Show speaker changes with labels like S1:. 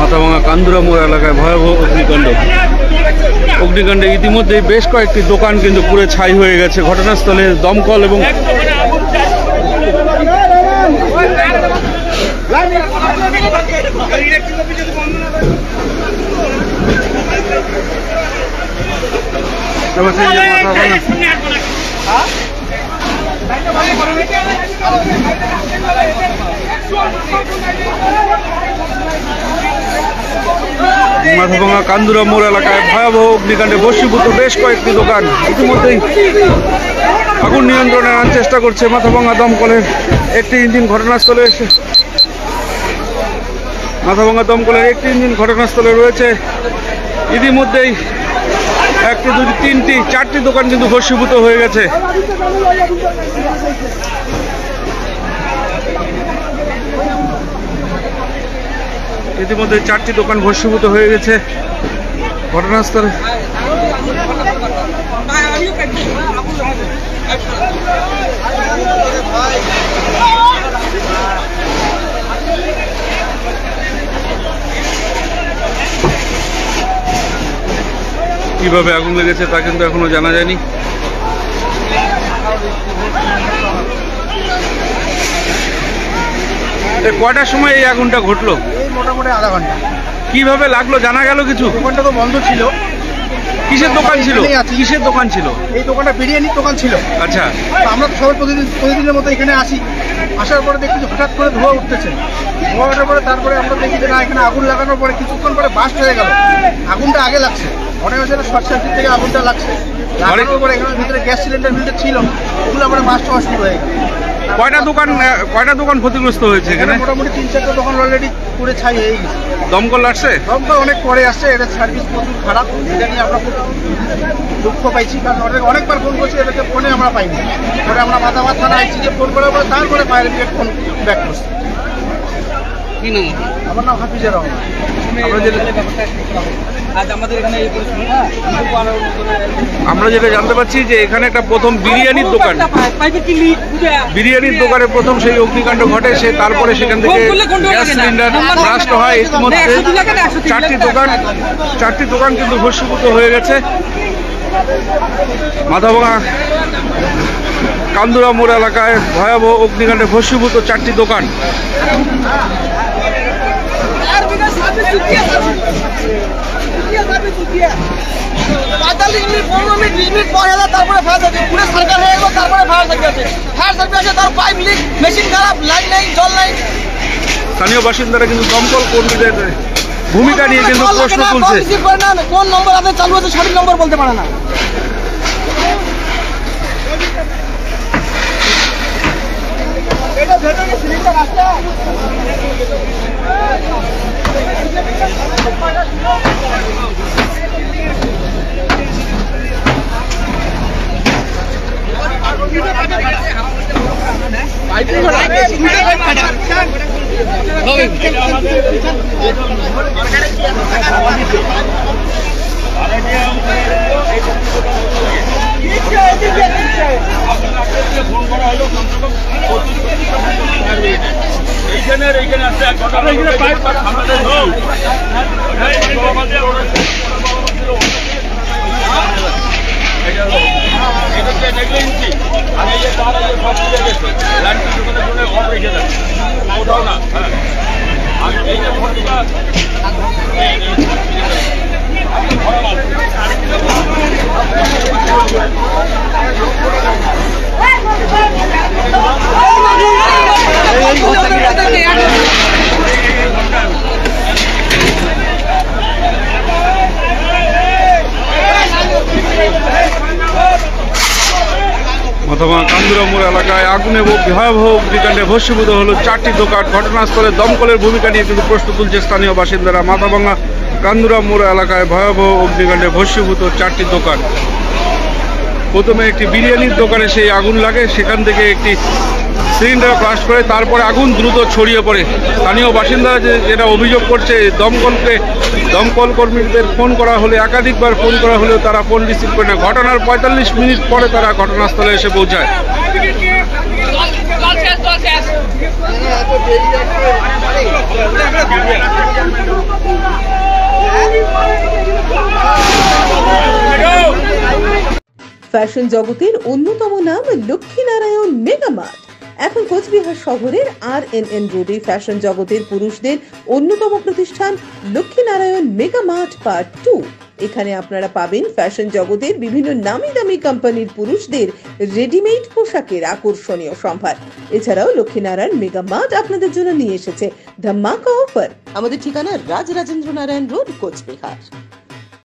S1: মাথাভাঙা কান্দুরা মোড় এলাকায় ভয়াবহ অগ্নিকাণ্ডে ইতিমধ্যে বেশ কয়েকটি দোকান কিন্তু পুরো ছাই হয়ে গেছে। ঘটনাস্থলে দমকল এবং মাথাভাঙা কান্দুরা মোড় এলাকায় ভয়াবহ অগ্নিকাণ্ডে ভস্মীভূত বেশ কয়েকটি দোকান। ইতিমধ্যেই আগুন নিয়ন্ত্রণে আনার চেষ্টা করছে মাথাভাঙা দমকলের একটি ইঞ্জিন ঘটনাস্থলে এসে মাথাভাঙা দমকলের একটি ইঞ্জিন ঘটনাস্থলে রয়েছে। ইতিমধ্যেই একটি, দুটি, তিনটি, চারটি দোকান কিন্তু ভস্মীভূত হয়ে গেছে। ইতিমধ্যে চারটি দোকান ভস্মীভূত হয়ে গেছে ঘটনাস্থলে। কিভাবে আগুন লেগেছে তা কিন্তু এখনো জানা যায়নি। কয়টার সময় এই আগুনটা ঘটলো?
S2: মোটামুটি আধা ঘন্টা।
S1: কিভাবে লাগলো জানা গেল কিছু?
S2: দোকানটা তো বন্ধ ছিল।
S1: কিসের দোকান ছিল? কিসের দোকান ছিল?
S2: এই দোকানটা বিরিয়ানির দোকান ছিল।
S1: আচ্ছা,
S2: আমরা তো সবাই প্রতিদিনের মতো এখানে আসি। আসার পরে দেখি হঠাৎ করে ধোঁয়া উঠতেছে। ধোঁয়া ওঠার পরে তারপরে আমরা দেখি যে না, এখানে আগুন লাগানোর পরে কিছুক্ষণ পরে বাস্ট হয়ে গেল। আগুনটা আগে লাগছে, মনে হয়েছে শর্ট সার্কিট থেকে আগুনটা লাগছে। লাগানোর পরে এখানে ভিতরে গ্যাস সিলিন্ডার মিলটা ছিল, ওগুলো আমরা বাস্ট হওয়া শুরু হয়ে গেল।
S1: কয়টা দোকান ক্ষতিগ্রস্ত হয়েছে এখানে?
S2: মোটামুটি 3-4টা দোকান অলরেডি পুরো ছাই হয়ে গেছে।
S1: দমকল আসছে?
S2: দমকল অনেক পরে আসছে। এদের সার্ভিস প্রচুর খারাপ, এটা নিয়ে আমরা খুব দুঃখ পাইছি। কারণ অনেকবার ফোন করছি, এদেরকে ফোনে আমরা পাইনি। পরে আমরা মাথাভাঙা থানা আইসিকে ফোন করার পরে তারপরে ফায়ার ব্রিগেড ফোন ব্যাক করছি।
S1: কি নাম?
S2: আমার নাম হাফিজুর রহমান।
S1: আমরা যেটা জানতে পারছি যে এখানে একটা প্রথম বিরিয়ানির দোকানে প্রথম সেই অগ্নিকাণ্ড ঘটে। তারপরে সেখান থেকে গ্যাস সিলিন্ডার ব্লাস্ট হয়। ইতিমধ্যে চারটি দোকান কিন্তু ভস্মীভূত হয়ে গেছে। মাথাভাঙা কান্দুরা মোড় এলাকায় ভয়াবহ অগ্নিকাণ্ডে ভস্মীভূত চারটি দোকান। স্থানীয় বাসিন্দারা কিন্তু দমকল কর্মীদের ভূমিকা নিয়ে কিন্তু প্রশ্ন তুলছে।
S2: কোন নম্বর আপনার চালু আছে সঠিক নম্বর বলতে পারে না।
S1: মাথাভাঙা কান্দুরা মোড় এলাকায় আগুনে ভয়াবহ অগ্নিকাণ্ডে ভস্মীভূত হলো চারটি দোকান। ঘটনাস্থলে দমকলের ভূমিকা নিয়ে কিন্তু প্রশ্ন তুলছে স্থানীয় বাসিন্দারা। মাথাভাঙা কান্দুরা মোড় এলাকায় ভয়াবহ অগ্নিকাণ্ডে ভস্মীভূত চারটি দোকান। প্রথমে একটি বিরিয়ানির দোকানে সেই আগুন লাগে, সেখান থেকে একটি সিলিন্ডার ব্লাস্ট করে তারপরে আগুন দ্রুত ছড়িয়ে পড়ে। স্থানীয় বাসিন্দারা যেটা অভিযোগ করছে, দমকল কর্মীদের ফোন করা হলে একাধিকবার ফোন করা হলেও তারা ফোন রিসিভ করে না। ঘটনার 45 মিনিট পরে তারা ঘটনাস্থলে এসে পৌঁছায়।
S3: ফ্যাশন জগতের অন্যতম নাম লক্ষ্মীনারায়ণ মেগামার্ট। এখন কোচবিহার শহরের RNN রোডে ফ্যাশন জগতের পুরুষদের অন্যতম প্রতিষ্ঠান লক্ষ্মীনারায়ণ মেগামার্ট পার্ট 2। এখানে আপনারা পাবেন ফ্যাশন জগতের বিভিন্ন নামি দামি কোম্পানির পুরুষদের রেডিমেড পোশাকের আকর্ষণীয় সম্ভার। এছাড়াও লক্ষ্মীনারায়ণ মেগামার্ট আপনাদের জন্য নিয়ে এসেছে ধামাকা অফার। আমাদের ঠিকানা রাজরাজেন্দ্র নারায়ণ রোড, কোচবিহার।